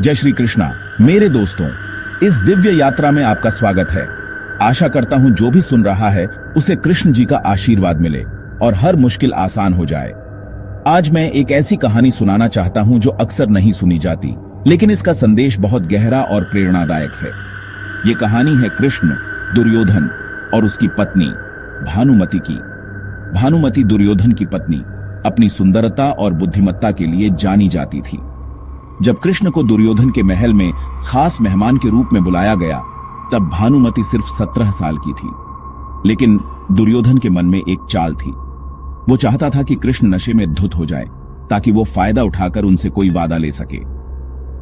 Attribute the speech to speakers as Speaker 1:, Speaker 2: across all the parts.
Speaker 1: जय श्री कृष्णा। मेरे दोस्तों, इस दिव्य यात्रा में आपका स्वागत है। आशा करता हूं जो भी सुन रहा है उसे कृष्ण जी का आशीर्वाद मिले और हर मुश्किल आसान हो जाए। आज मैं एक ऐसी कहानी सुनाना चाहता हूं जो अक्सर नहीं सुनी जाती, लेकिन इसका संदेश बहुत गहरा और प्रेरणादायक है। ये कहानी है कृष्ण, दुर्योधन और उसकी पत्नी भानुमति की। भानुमति दुर्योधन की पत्नी अपनी सुंदरता और बुद्धिमत्ता के लिए जानी जाती थी। जब कृष्ण को दुर्योधन के महल में खास मेहमान के रूप में बुलाया गया, तब भानुमति सिर्फ 17 साल की थी। लेकिन दुर्योधन के मन में एक चाल थी। वो चाहता था कि कृष्ण नशे में धुत हो जाए ताकि वो फायदा उठाकर उनसे कोई वादा ले सके।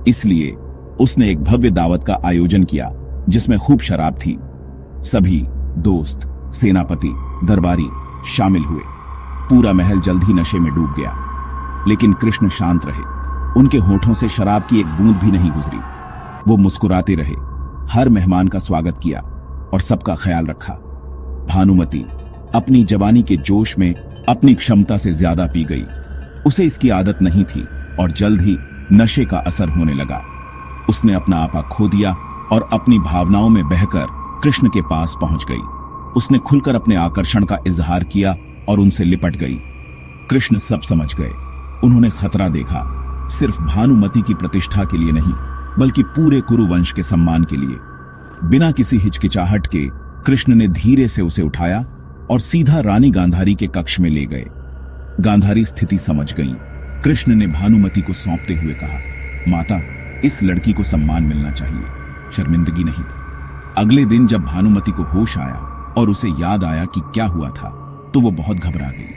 Speaker 1: इसलिए उसने एक भव्य दावत का आयोजन किया जिसमें खूब शराब थी। सभी दोस्त, सेनापति, दरबारी शामिल हुए। पूरा महल जल्द ही नशे में डूब गया, लेकिन कृष्ण शांत रहे। उनके होठों से शराब की एक बूंद भी नहीं गुजरी। वो मुस्कुराते रहे, हर मेहमान का स्वागत किया और सबका ख्याल रखा। भानुमति अपनी जवानी के जोश में अपनी क्षमता से ज्यादा पी गई। उसे इसकी आदत नहीं थी और जल्द ही नशे का असर होने लगा। उसने अपना आपा खो दिया और अपनी भावनाओं में बहकर कृष्ण के पास पहुंच गई। उसने खुलकर अपने आकर्षण का इजहार किया और उनसे लिपट गई। कृष्ण सब समझ गए। उन्होंने खतरा देखा, सिर्फ भानुमति की प्रतिष्ठा के लिए नहीं, बल्कि पूरे कुरुवंश के सम्मान के लिए। बिना किसी हिचकिचाहट के कृष्ण ने धीरे से उसे उठाया और सीधा रानी गांधारी के कक्ष में ले गए। गांधारी स्थिति समझ गईं। कृष्ण ने भानुमति को सौंपते हुए कहा, माता, इस लड़की को सम्मान मिलना चाहिए, शर्मिंदगी नहीं। अगले दिन जब भानुमति को होश आया और उसे याद आया कि क्या हुआ था, तो वो बहुत घबरा गई।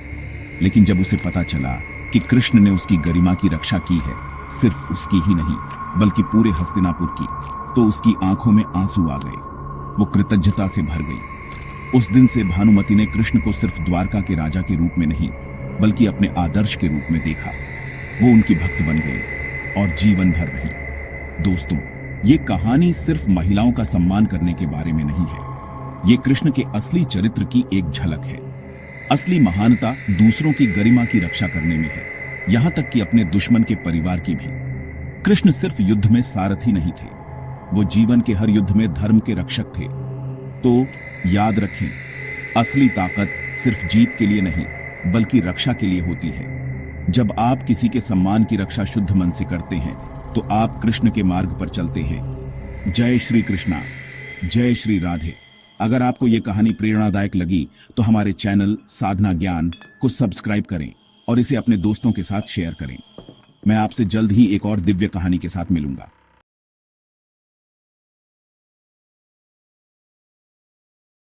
Speaker 1: लेकिन जब उसे पता चला कि कृष्ण ने उसकी गरिमा की रक्षा की है, सिर्फ उसकी ही नहीं बल्कि पूरे हस्तिनापुर की, तो उसकी आंखों में आंसू आ गए। वो कृतज्ञता से भर गई। उस दिन से भानुमति ने कृष्ण को सिर्फ द्वारका के राजा के रूप में नहीं, बल्कि अपने आदर्श के रूप में देखा। वो उनकी भक्त बन गई और जीवन भर रही। दोस्तों, ये कहानी सिर्फ महिलाओं का सम्मान करने के बारे में नहीं है। ये कृष्ण के असली चरित्र की एक झलक है। असली महानता दूसरों की गरिमा की रक्षा करने में है, यहां तक कि अपने दुश्मन के परिवार की भी। कृष्ण सिर्फ युद्ध में सारथी नहीं थे, वो जीवन के हर युद्ध में धर्म के रक्षक थे। तो याद रखें, असली ताकत सिर्फ जीत के लिए नहीं, बल्कि रक्षा के लिए होती है। जब आप किसी के सम्मान की रक्षा शुद्ध मन से करते हैं, तो आप कृष्ण के मार्ग पर चलते हैं। जय श्री कृष्णा, जय श्री राधे। अगर आपको यह कहानी प्रेरणादायक लगी तो हमारे चैनल साधना ज्ञान को सब्सक्राइब करें और इसे अपने दोस्तों के साथ शेयर करें। मैं आपसे जल्द ही एक और दिव्य कहानी के साथ मिलूंगा।